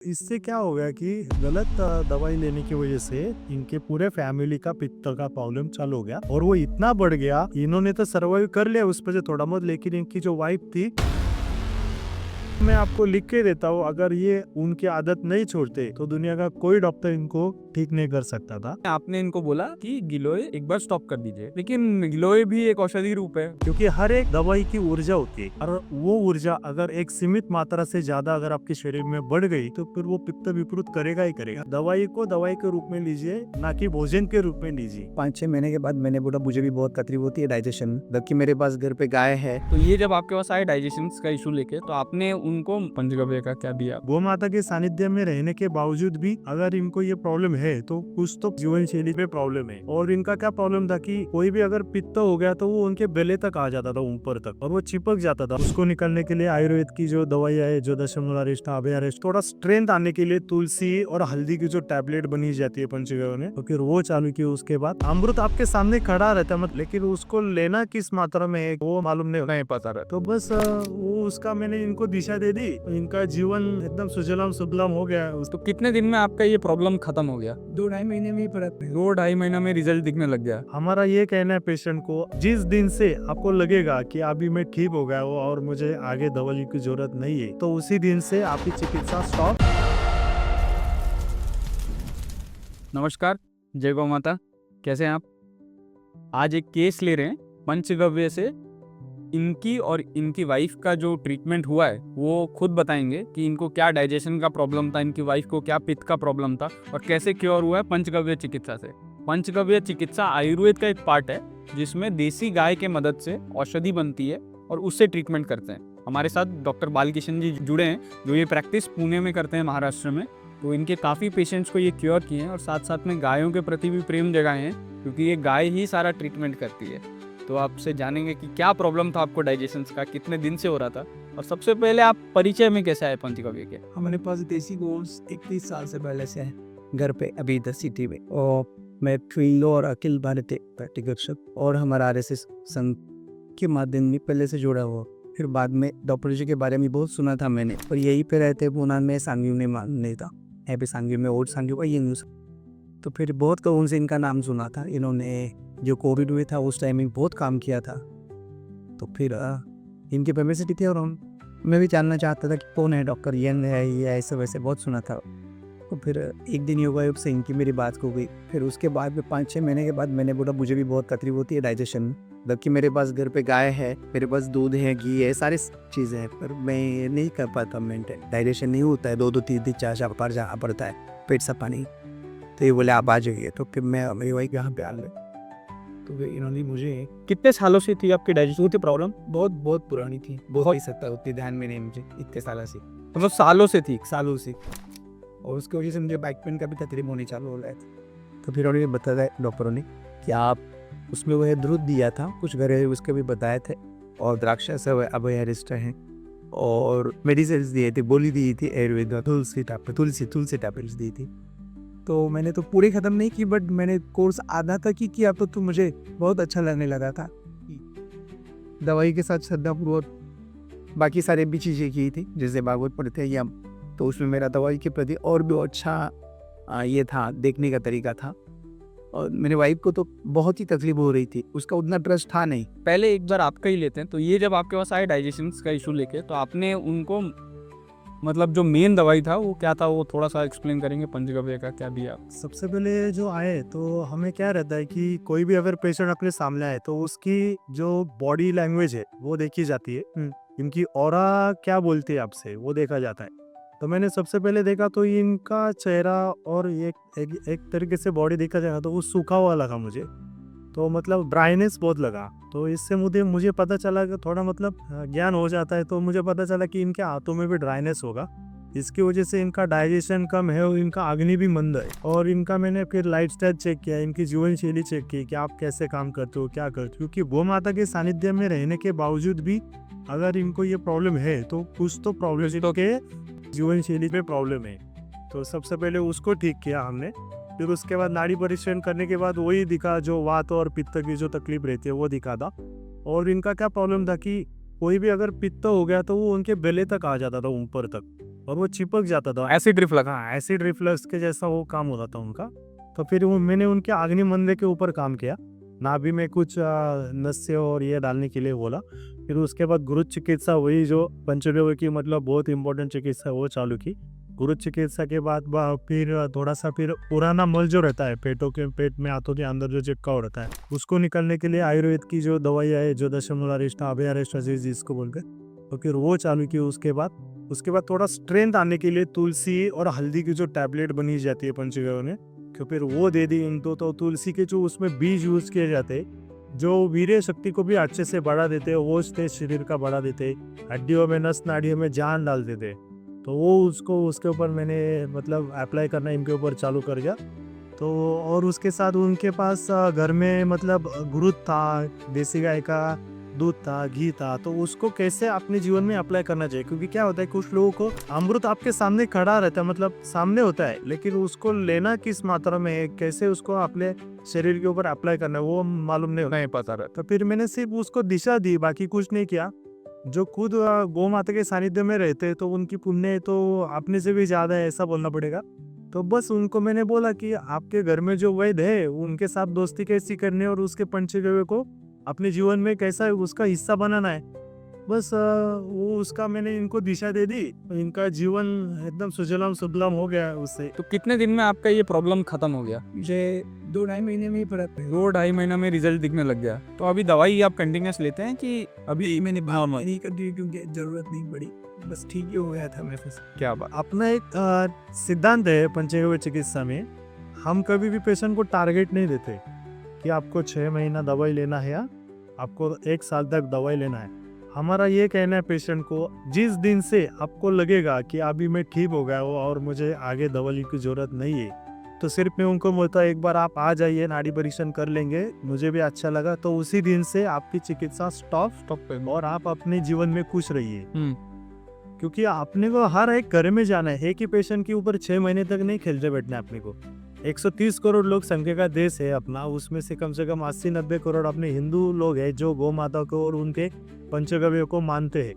इससे क्या हो गया कि गलत दवाई लेने की वजह से इनके पूरे फैमिली का पित्त का प्रॉब्लम चालू हो गया और वो इतना बढ़ गया, इन्होंने तो सर्वाइव कर लिया उस पर से थोड़ा बहुत, लेकिन इनकी जो वाइफ थी, मैं आपको लिख के देता हूँ, अगर ये उनकी आदत नहीं छोड़ते तो दुनिया का कोई डॉक्टर इनको ठीक नहीं कर सकता था। आपने इनको बोला कि गिलोय एक बार स्टॉप कर दीजिए, लेकिन गिलोय भी एक औषधि रूप है। क्योंकि हर एक दवाई की ऊर्जा होती है और वो ऊर्जा अगर एक सीमित मात्रा से ज्यादा अगर आपके शरीर में बढ़ गई तो फिर वो पित्त विकृत करेगा ही करेगा। दवाई को दवाई के रूप में लीजिए, ना कि भोजन के रूप में लीजिए। 5-6 महीने के बाद मैंने बोला मुझे भी बहुत तकलीफ होती है डाइजेशन, जबकि मेरे पास घर पे गाय है। तो ये जब आपके पास आए डाइजेशन का इशू लेके, तो आपने उनको पंचगव्य का क्या दिया? गौ माता के सानिध्य में रहने के बावजूद भी अगर इनको ये प्रॉब्लम है तो कुछ तो जीवन शैली में प्रॉब्लम है। और इनका क्या प्रॉब्लम था कि कोई भी अगर पित्त हो गया तो वो उनके बेले तक आ जाता था, ऊपर तक, और वो चिपक जाता था। उसको निकलने के लिए आयुर्वेद की जो दवाइयाँ है, जो दशमूलारिष्ट, अभयारिष्ट, थोड़ा स्ट्रेंथ आने के लिए तुलसी और हल्दी की जो टैबलेट बनी जाती है पंचगव्य में, तो फिर वो चालू की। उसके बाद अमृत आपके सामने खड़ा रहता है, लेकिन उसको लेना किस मात्रा में है वो मालूम नहीं पता रहा। तो बस वो उसका मैंने इनको दिशा दे दी, इनका जीवन एकदम सुजलाम सुफलाम हो गया। तो कितने दिन में आपका ये प्रॉब्लम खत्म हो गया? 2-2.5 महीने में ही फर्क है। 2-2.5 महीना में रिजल्ट दिखने लग गया। हमारा ये कहना है पेशेंट को, जिस दिन से आपको लगेगा कि अभी मैं ठीक हो गया हूँ और मुझे आगे दवाई की जरूरत नहीं है, तो उसी दिन से आपकी चिकित्सा स्टॉप। नमस्कार, जय गौ माता। कैसे हैं आप? आज एक केस ले रहे हैं पंचगव्य से। इनकी और इनकी वाइफ का जो ट्रीटमेंट हुआ है वो खुद बताएंगे कि इनको क्या डाइजेशन का प्रॉब्लम था, इनकी वाइफ को क्या पित्त का प्रॉब्लम था और कैसे क्योर हुआ है पंचगव्य चिकित्सा से। पंचगव्य चिकित्सा आयुर्वेद का एक पार्ट है जिसमें देसी गाय के मदद से औषधि बनती है और उससे ट्रीटमेंट करते हैं। हमारे साथ डॉक्टर बालकिशन जी जुड़े हैं जो ये प्रैक्टिस पुणे में करते हैं, महाराष्ट्र में। तो इनके काफ़ी पेशेंट्स को ये क्योर किए हैं और साथ साथ में गायों के प्रति भी प्रेम जगाए हैं, क्योंकि ये गाय ही सारा ट्रीटमेंट करती है। तो आपसे जानेंगे कि क्या प्रॉब्लम था आपको डाइजेशन का, कितने दिन से हो रहा था, और सबसे पहले आप परिचय में कैसे आए पंचगव्य के? हमारे पास देसी गोट्स 31 साल से पहले से है घर पे, अभी इधर सिटी में। और मैं फील्डो और अखिल भारतीय प्रैक्टिकल और हमारा आरएसएस संघ के माध्यम में पहले से जुड़ा हुआ। फिर बाद में डॉक्टर जी के बारे में बहुत सुना था मैंने, और यही पे रहते पूना में सांगी में मानने था, है भी सांगी में, और सांगी का ये न्यूज़। तो फिर बहुत कौन से इनका नाम सुना था, इन्होंने जो कोविड हुए था उस टाइम में बहुत काम किया था। तो फिर इनकी पब्लिसिटी थी और मैं भी जानना चाहता था कि कौन है डॉक्टर यन है, ये ऐसे वैसे बहुत सुना था। तो फिर एक दिन योगा योग से इनकी मेरी बात हो गई। फिर उसके बाद में 5-6 महीने के बाद मैंने बोला मुझे भी बहुत तकलीफ होती है डाइजेशन में, जबकि मेरे पास घर पे गाय है, मेरे पास दूध है, घी है, सारी चीज़ें हैं, पर मैं नहीं कर पाता मेंटेन। डाइजेशन नहीं होता है, 2-2 3-3 4-4 बार जाना पड़ता है पेट साफ पानी। तो ये बोले आप आ जाइए। तो फिर मैं मेरी वाइफ यहाँ पे आ गई। तो इन्होंने मुझे कितने सालों से थी आपकी डाइजेशन की प्रॉब्लम? बहुत पुरानी थी, बहुत ही सकता उतनी ध्यान में नहीं मुझे, इतने सालों से, मतलब सालों से थी? सालों से। और उसकी वजह से मुझे बैक पेन का भी तकलीफ होने चालू हो रहा था। तो फिर उन्होंने बताया डॉक्टरों ने कि आप उसमें वह दूध दिया था, कुछ घरे उसके भी बताए थे, और द्राक्षा से अभयारिष्ट हैं, और मेडिसिन दिए थे, गोली दी थी आयुर्वेद, तुलसी टैबलेट्स दी थी। तो मैंने तो पूरी ख़त्म नहीं की, बट मैंने कोर्स आधा तक ही किया। तो मुझे बहुत अच्छा लगने लगा था। दवाई के साथ श्रद्धापूर्वक बाकी सारे भी चीज़ें की थी, जैसे भागवत पढ़ते हैं या, तो उसमें मेरा दवाई के प्रति और भी अच्छा ये था, देखने का तरीका था। और मेरे वाइफ को तो बहुत ही तकलीफ हो रही थी, उसका उतना ट्रस्ट था नहीं। पहले एक बार आपका ही लेते हैं। तो ये जब आपके पास आए डाइजेशन का इशू लेके, तो आपने उनको मतलब जो मेन दवाई था वो क्या था, वो थोड़ा सा एक्सप्लेन करेंगे? पंचगव्य का क्या दिया? सबसे पहले जो आए तो हमें क्या रहता है कि कोई भी अगर पेशेंट अपने सामने आए तो उसकी जो बॉडी लैंग्वेज है वो देखी जाती है, इनकी ऑरा क्या बोलती है आपसे वो देखा जाता है। तो मैंने सबसे पहले देखा तो इनका चेहरा और एक तरीके से बॉडी देखा जाएगा तो वो सूखा हुआ लगा मुझे, तो मतलब ड्राइनेस बहुत लगा। तो इससे मुझे पता चला कि थोड़ा मतलब ज्ञान हो जाता है, तो मुझे पता चला कि इनके हाथों में भी ड्राइनेस होगा, इसकी वजह से इनका डाइजेशन कम है और इनका अग्नि भी मंद है। और इनका मैंने फिर लाइफ स्टाइल चेक किया, इनकी जीवन शैली चेक की कि आप कैसे काम करते हो, क्या करते हो, क्योंकि गौ माता के सानिध्य में रहने के बावजूद भी अगर इनको ये प्रॉब्लम है तो कुछ तो प्रॉब्लम के जीवन शैली में प्रॉब्लम है। तो सबसे पहले उसको ठीक किया हमने। फिर उसके बाद नाड़ी परीक्षण करने के बाद वही दिखा, जो वात और पित्त की जो तकलीफ रहती है वो दिखा था। और इनका क्या प्रॉब्लम था कि कोई भी अगर पित्त हो गया तो वो उनके बेले तक आ जाता था, ऊपर तक, और वो चिपक जाता था। Acid reflux. हाँ, एसिड रिफ्लक्स के जैसा वो काम होता था उनका। तो फिर वो मैंने उनके अग्निमंदे के ऊपर काम किया, नाभि में कुछ नस्य और ये डालने के लिए बोला। फिर उसके बाद गुरु चिकित्सा, वही जो पंचगव्य की मतलब बहुत इंपॉर्टेंट चिकित्सा, वो चालू की। गुरु चिकित्सा के बाद फिर थोड़ा सा फिर पुराना मल जो रहता है पेट में, हाथों के अंदर जो चिपका हुआ रहता है, उसको निकालने के लिए आयुर्वेद की जो दवाइयाँ है, जो दशमूलारिष्टा, अभयारिष्टा जिसको बोलकर, तो फिर वो चालू की। उसके बाद थोड़ा स्ट्रेंथ आने के लिए तुलसी और हल्दी की जो टैबलेट बनी जाती है पंचगव्य में, तो फिर वो दे दी इनको। तो तुलसी के जो उसमें बीज यूज किए जाते हैं, जो वीर्य शक्ति को भी अच्छे से बढ़ा देते हैं, वो शरीर का बढ़ा देते हैं, हड्डियों में, नस नाड़ियों में जान डाल देते हैं। तो वो उसके ऊपर मैंने मतलब अप्लाई करना इनके ऊपर चालू कर दिया। तो और उसके साथ उनके पास घर में मतलब गुरुद था, देसी गाय का दूध था, घी था, तो उसको कैसे अपने जीवन में अप्लाई करना चाहिए। क्योंकि क्या होता है, कुछ लोगों को अमृत आपके सामने खड़ा रहता है, मतलब सामने होता है, लेकिन उसको लेना किस मात्रा में है, कैसे उसको अपने शरीर के ऊपर अप्लाई करना है, वो मालूम नहीं पता रहा। तो फिर मैंने सिर्फ उसको दिशा दी, बाकी कुछ नहीं किया। जो खुद गौ माता के सानिध्य में रहते हैं, तो उनकी पुण्य तो अपने से भी ज्यादा है, ऐसा बोलना पड़ेगा। तो बस उनको मैंने बोला कि आपके घर में जो वैद्य है, उनके साथ दोस्ती कैसी करनी है और उसके पंचगव्य को अपने जीवन में कैसा उसका हिस्सा बनाना है। बस वो उसका मैंने इनको दिशा दे दी, तो इनका जीवन एकदम सुजलाम सुफलाम हो गया उससे। तो कितने दिन में आपका ये प्रॉब्लम खत्म हो गया? मुझे 2-2.5 महीने में ही पड़ा। 2-2.5 महीना में रिजल्ट दिखने लग गया। तो अभी दवाई आप कंटिन्यूस लेते हैं कि अभी मैंने भाव नहीं कर दी क्योंकि जरूरत नहीं पड़ी, बस ठीक ही हो गया था मेरे से। क्या बात? अपना एक सिद्धांत है पंचगव्य चिकित्सा में, हम कभी भी पेशेंट को टारगेट नहीं देते कि आपको 6 महीना दवाई लेना है या आपको 1 साल तक दवाई लेना है। हमारा ये कहना है पेशेंट को, जिस दिन से आपको लगेगा कि अभी मैं ठीक हो गया हूँ और मुझे आगे दवाई की जरूरत नहीं है, तो सिर्फ मैं उनको बोलता एक बार आप आ जाइए, नाड़ी परीक्षण कर लेंगे, मुझे भी अच्छा लगा, तो उसी दिन से आपकी चिकित्सा स्टॉप और आप अपने जीवन में खुश रहिए। क्योंकि आपने को हर एक घर में जाना है, एक ही पेशेंट के ऊपर 6 महीने तक नहीं खेलते बैठना है अपने को। 130 करोड़ लोग संख्या का देश है अपना, उसमें से कम 80-90 करोड़ अपने हिंदू लोग हैं जो गौ माता को और उनके पंचगव्य को मानते हैं।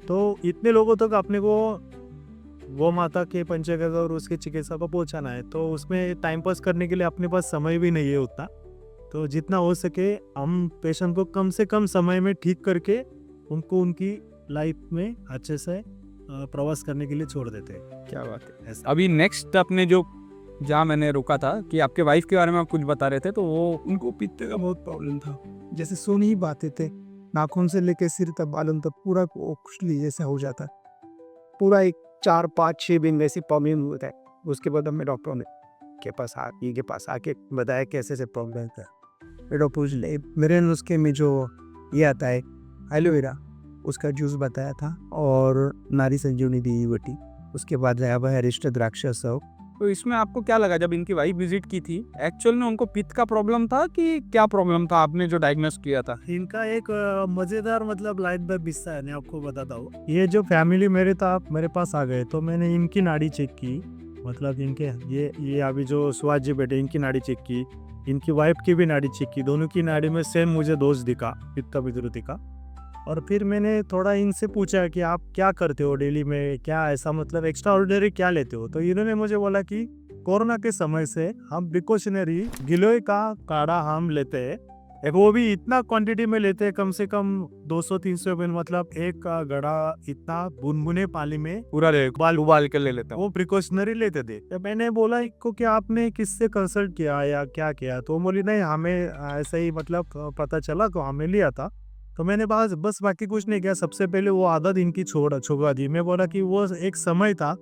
तो इतने लोगों तक अपने को गौ माता के पंचगव्य और उसके चिकित्सा को पहुंचाना है, तो उसमें टाइम पास करने के लिए अपने पास समय भी नहीं है उतना। तो जितना हो सके हम पेशेंट को कम से कम समय में ठीक करके उनको उनकी लाइफ में अच्छे से प्रवास करने के लिए छोड़ देते हैं। क्या बात है। अभी नेक्स्ट अपने जो जहाँ मैंने रोका था कि आपके वाइफ के बारे में आप कुछ बता रहे थे, तो वो उनको पित्त का बहुत प्रॉब्लम था, जैसे सो नहीं पाते थे, नाखून से लेके सिर तक, बालों तक पूरा खुजली जैसा हो जाता, पूरा एक 4-5-6 दिन वैसे प्रॉब्लम होता है। उसके बाद हमें डॉक्टर ने के पास आके बताया कैसे से प्रॉब्लम था। डॉक्टर पूछ ले, मेरे नुस्खे में जो ये आता है एलोवेरा, उसका जूस बताया था और नारी संजीवनी दी बटी, उसके बाद रहा वह अरिष्ट द्राक्ष सब। तो इसमें आपको क्या लगा जब इनकी वाइफ विजिट की थी, एक्चुअल में उनको पित्त का प्रॉब्लम था कि क्या प्रॉब्लम था आपने जो डायग्नोस किया था? इनका एक मजेदार मतलब लाइफ का किस्सा है, मैं आपको बताता हूँ। ये जो फैमिली मेरे पास आ गए, तो मैंने इनकी नाड़ी चेक की, मतलब इनके ये अभी जो सुभाष जी बैठे, इनकी नाड़ी चेक की, इनकी वाइफ की भी नाड़ी चेक की, दोनों की नाड़ी में सेम मुझे दोष दिखा, पित्त का विद्रुति का। और फिर मैंने थोड़ा इनसे पूछा कि आप क्या करते हो डेली में, क्या ऐसा मतलब एक्स्ट्रा ऑर्डिनरी क्या लेते हो। तो इन्होंने मुझे बोला कि कोरोना के समय से हम प्रिकॉशनरी गिलोय का काढ़ा हम लेते हैं, एक वो भी इतना क्वांटिटी में लेते हैं, कम से कम 200-300 ml, मतलब एक गड़ा इतना गुनगुने पानी में पूरा उबाल के ले लेता हूँ। वो प्रिकॉशनरी लेते थे। तो मैंने बोला इनको कि आपने किससे कंसल्ट किया या क्या किया, तो बोली नहीं हमें ऐसा ही मतलब पता चला तो हमें लिया था। तो मैंने बस बाकी कुछ नहीं किया, सबसे पहले वो आदत इनकी छुड़वा दी। मैं बोला कि वो एक समय था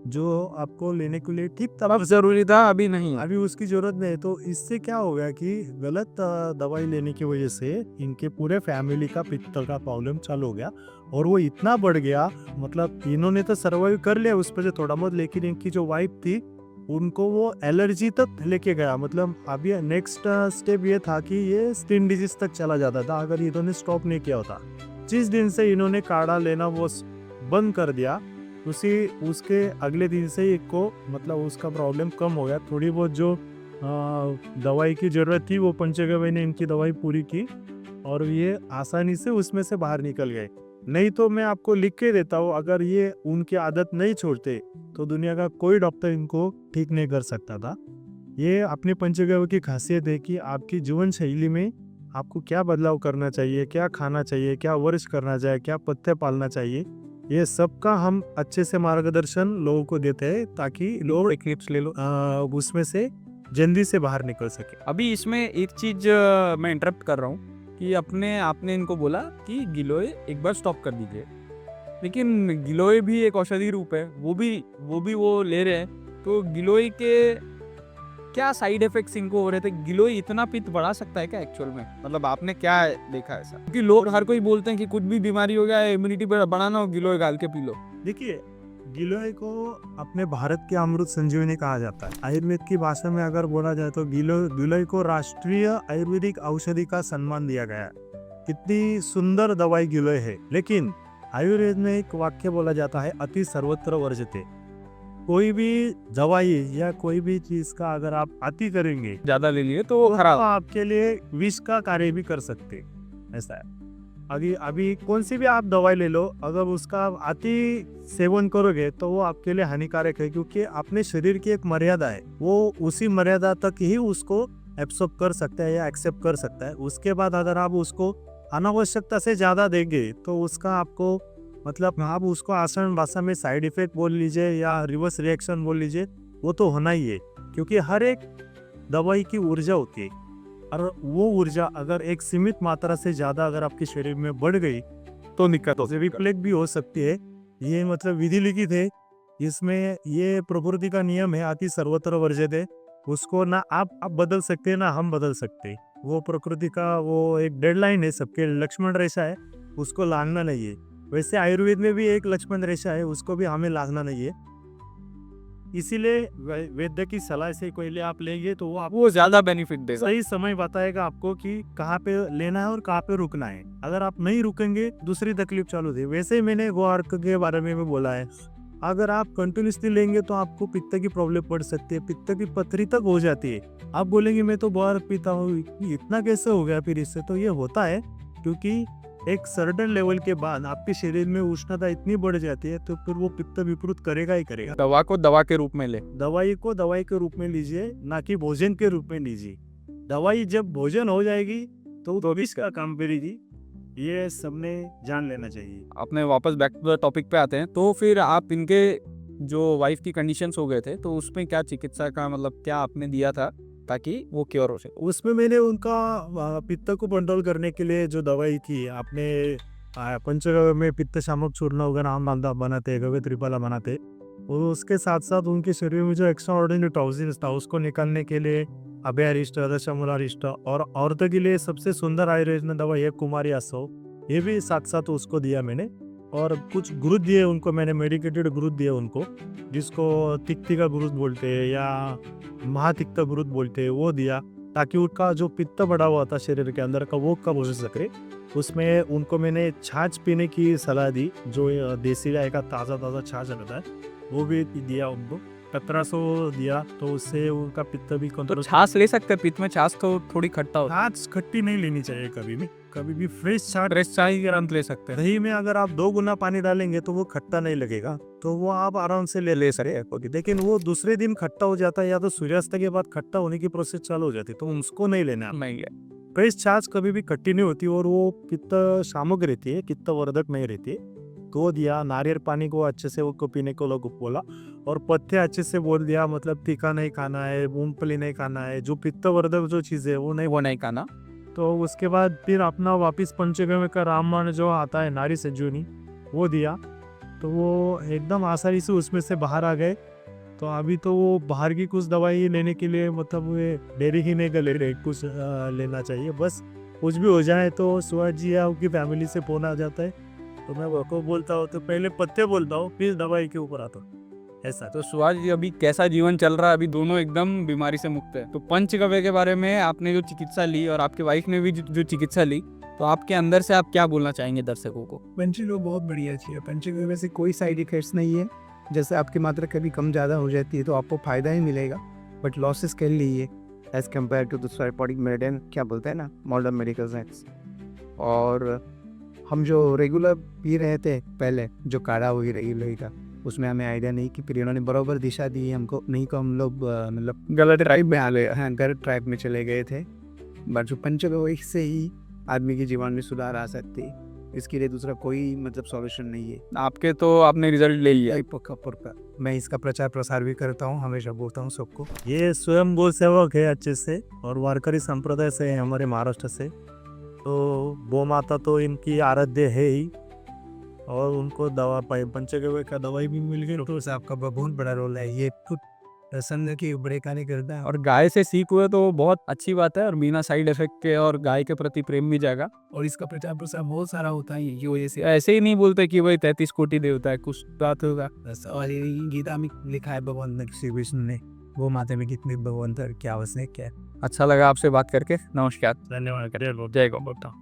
जो आपको लेने के लिए ठीक था, अब जरूरी था, अभी नहीं, अभी उसकी जरूरत नहीं। तो इससे क्या हो गया कि गलत दवाई लेने की वजह से इनके पूरे फैमिली का पित्त का प्रॉब्लम चालू हो गया और वो इतना बढ़ गया, मतलब इन्होंने तो सर्वाइव कर लिया उस पर से थोड़ा बहुत, लेकिन इनकी जो वाइफ थी उनको वो एलर्जी तक लेके गया। मतलब अभी नेक्स्ट स्टेप ये था कि ये स्किन डिजीज तक चला जाता था अगर इन्होंने स्टॉप नहीं किया होता। जिस दिन से इन्होंने काढ़ा लेना वो बंद कर दिया, उसके अगले दिन से इनको मतलब उसका प्रॉब्लम कम हो गया। थोड़ी बहुत जो दवाई की ज़रूरत थी वो पंचगव्य ने इनकी दवाई पूरी की और ये आसानी से उसमें से बाहर निकल गए। नहीं तो मैं आपको लिख के देता हूँ, अगर ये उनकी आदत नहीं छोड़ते तो दुनिया का कोई डॉक्टर इनको ठीक नहीं कर सकता था। ये अपनी पंचगव्य की खासियत है कि आपकी जीवन शैली में आपको क्या बदलाव करना चाहिए, क्या खाना चाहिए, क्या वर्ष करना चाहिए, क्या पथ्य पालना चाहिए, ये सब का हम अच्छे से मार्गदर्शन लोगों को देते हैं ताकि लोग एक टिप्स ले लो। उसमें से जल्दी से बाहर निकल सके। अभी इसमें एक चीज मैं इंटरप्ट कर रहा हूँ कि आपने इनको बोला कि गिलोय एक बार स्टॉप कर दीजिए, लेकिन गिलोय भी एक औषधि रूप है, वो ले रहे हैं, तो गिलोय के क्या साइड इफेक्ट्स इनको हो रहे थे? गिलोय इतना पित्त बढ़ा सकता है क्या एक्चुअल में? मतलब आपने क्या देखा ऐसा? क्योंकि लोग हर कोई बोलते हैं कि कुछ भी बीमारी हो गया, इम्यूनिटी बढ़ाना हो, गिलोय गाल के पी लो। देखिए, गिलोय को अपने भारत के अमृत संजीवनी कहा जाता है। आयुर्वेद की भाषा में अगर बोला जाए तो गिलोय को राष्ट्रीय आयुर्वेदिक औषधि का सम्मान दिया गया है। कितनी सुंदर दवाई गिलोय है। लेकिन आयुर्वेद में एक वाक्य बोला जाता है, अति सर्वत्र वर्जते। कोई भी दवाई या कोई भी चीज का अगर आप अति करेंगे ज्यादा ले लिए तो तो खराब। आपके लिए विष का कार्य भी कर सकते, ऐसा है। अभी कौन सी भी आप दवाई ले लो, अगर उसका अति सेवन करोगे तो वो आपके लिए हानिकारक है, क्योंकि अपने शरीर की एक मर्यादा है, वो उसी मर्यादा तक ही उसको एब्सॉर्ब कर सकता है या एक्सेप्ट कर सकता है। उसके बाद अगर आप उसको अनावश्यकता से ज़्यादा देंगे तो उसका आपको मतलब आप उसको आसान भाषा में साइड इफेक्ट बोल लीजिए या रिवर्स रिएक्शन बोल लीजिए, वो तो होना ही है। क्योंकि हर एक दवाई की ऊर्जा होती है, और वो ऊर्जा अगर एक सीमित मात्रा से ज़्यादा अगर आपके शरीर में बढ़ गई तो दिक्कत हो सकती है, रिफ्लेक्ट भी हो सकती है। ये मतलब विधि लिखित है, इसमें ये प्रकृति का नियम है, अति सर्वत्र वर्जते। उसको ना आप बदल सकते हैं ना हम बदल सकते हैं। वो प्रकृति का वो एक डेडलाइन है, सबके लक्ष्मण रेखा है, उसको लांघना नहीं है। वैसे आयुर्वेद में भी एक लक्ष्मण रेखा है, उसको भी हमें लांघना नहीं है। इसीलिए वैद्य की सलाह से पहले आप लेंगे तो वो आपको वो ज्यादा बेनिफिट देगा। सही समय बताएगा आपको कि कहाँ पे लेना है और कहाँ पे रुकना है। अगर आप नहीं रुकेंगे दूसरी तकलीफ चालू थी। वैसे ही मैंने गोआर्क के बारे में भी बोला है, अगर आप कंटिन्यूसली लेंगे तो आपको पित्त की प्रॉब्लम पड़ सकती है, पित्त की पथरी तक हो जाती है। आप बोलेंगे मैं तो गोआर्क पीता हूँ, इतना कैसे हो गया? फिर इससे तो ये होता है क्योंकि एक सर्टेन लेवल के बाद आपके शरीर में उष्णता इतनी बढ़ जाती है तो फिर वो पित्त विकृत करेगा ही करेगा। दवा को दवा के रूप में ले, दवाई को दवाई के रूप में लीजिए, ना कि भोजन के रूप में लीजिए। दवाई जब भोजन हो जाएगी तो भी इसका काम करेगी, ये सबने जान लेना चाहिए। अपने वापस बैक टू द टॉपिक पे आते हैं। तो फिर आप इनके जो वाइफ की कंडीशंस हो गए थे तो उसमें क्या चिकित्सा का मतलब क्या आपने दिया था ताकि वो क्योर हो सके? उसमें मैंने उनका पित्त को कंट्रोल करने के लिए जो दवाई थी, आपने पंचगव्य में पित्त शामक चूर्ण वगैरह हम बनाते हैं, गव्य त्रिफला बनाते, और उसके साथ साथ उनके शरीर में जो एक्स्ट्रा ऑर्डिनरी टॉक्सिन्स था उसको निकालने के लिए अभयारिष्ट, दशमूलारिष्ट, और औरतों के लिए सबसे सुंदर आयुर्वेद दवाई है कुमारी आसव, ये भी साथ साथ उसको दिया मैंने। और कुछ गुरुद दिए उनको मैंने, मेडिकेटेड गुरुद दिए उनको, जिसको तिक्ती का गुरुद बोलते हैं या महातिक्त गुरुद बोलते हैं, वो दिया ताकि उनका जो पित्त बढ़ा हुआ था शरीर के अंदर का वो कब हो सके। उसमें उनको मैंने छाछ पीने की सलाह दी, जो देसी गाय का ताज़ा छाछ रहता है वो भी दिया उनको। 1500 दिया, तो उससे उनका पित्त भी तो कंट्रोल। छाछ ले सकते हैं पित्त में? छाछ तो थोड़ी खट्टा होता है। छाछ खट्टी नहीं लेनी चाहिए कभी भी फ्रेश छाछ। फ्रेश चाय के अंत ले सकते हैं। दही में अगर आप 2 गुना पानी डालेंगे तो वो खट्टा नहीं लगेगा, तो वो आप आराम से ले सकते। लेकिन वो दूसरे दिन खट्टा हो जाता है या तो सूर्यास्त के बाद खट्टा होने की प्रोसेस चालू हो जाती है, तो उसको नहीं लेना। नहीं है। फ्रेश छाछ कभी भी खट्टी नहीं होती और वो पित्त शामक रहती है, पित्त वर्धक नहीं रहती है। तो दिया, नारियल पानी को अच्छे से उसको पीने को लोग बोला, और पथ्य अच्छे से बोल दिया, मतलब तीखा नहीं खाना है, मूंगफली नहीं खाना है, जो पित्तवर्धक जो चीज़ है वो नहीं खाना। तो उसके बाद फिर अपना वापिस पंचगव्य का रामबाण जो आता है नारी संजीवनी, वो दिया, तो वो एकदम आसानी से उसमें से बाहर आ गए। तो अभी तो वो बाहर की कुछ दवाई लेने के लिए मतलब वे डेरी ही नहीं ले कुछ लेना चाहिए, बस कुछ भी हो जाए तो सुहास जी या उनकी फैमिली से फोन आ जाता है, तो मैं वो बोलता हूँ, तो पहले पत्ते बोलता हूँ फिर दवाई के ऊपर आता हूँ, ऐसा। तो सुहास जी अभी कैसा जीवन चल रहा है? अभी दोनों एकदम बीमारी से मुक्त है। तो पंचगव्य के बारे में आपने जो चिकित्सा ली और आपके वाइफ ने भी जो चिकित्सा ली, तो आपके अंदर से आप क्या बोलना चाहेंगे दर्शकों को? पंचगव्य बहुत बढ़िया चीज़ है। पंचगव्य से कोई साइड इफेक्ट्स नहीं है। जैसे आपकी मात्रा कभी कम ज़्यादा हो जाती है तो आपको फ़ायदा ही मिलेगा, बट लॉसेस के लिए एज कम्पेयर टू दूसरा बॉडी मेडियन क्या बोलते हैं ना, मॉडर्न मेडिकल साइंस। और हम जो रेगुलर पी रहे थे पहले, जो काढ़ा हुई रेगुलर का, उसमें हमें आइडिया नहीं कि फिर इन्होंने बराबर दिशा दी हमको, नहीं तो हम लोग मतलब गलत ट्राइब में आ गए, हाँ गलत ट्राइब में चले गए थे। बट जो पंचगव्य से ही आदमी के जीवन में सुधार आ सकती है, इसके लिए दूसरा कोई मतलब सॉल्यूशन नहीं है। आपके तो आपने रिजल्ट ले लिया। पक्का पक्का मैं इसका प्रचार प्रसार भी करता हूँ, हमेशा बोलता हूँ सबको। ये स्वयं गो सेवक है अच्छे से और वारकरी संप्रदाय से है हमारे महाराष्ट्र से। तो गौ माता तो इनकी आराध्य है ही, और उनको दवा पंचगव्य का दवाई भी मिल गई। डॉक्टर साहब का बहुत बड़ा रोल है, ये खुद प्रसन्न की बड़े कार्य करता है। और गाय से सीख हुए तो बहुत अच्छी बात है, और बिना साइड इफेक्ट के, और गाय के प्रति प्रेम भी जाएगा। और इसका प्रचार प्रसार बहुत सारा होता है, ये वजह से ऐसे ही नहीं बोलते कि भाई 33 कोटि देवता है, कुछ बात होगा। बस। और ये गीता में लिखा है भगवान ने, श्री विष्णु ने वो माता में कितने भगवंत क्या आवश्यक क्या है। अच्छा लगा आपसे बात करके। नमस्कार। धन्यवाद। जय गौ माता।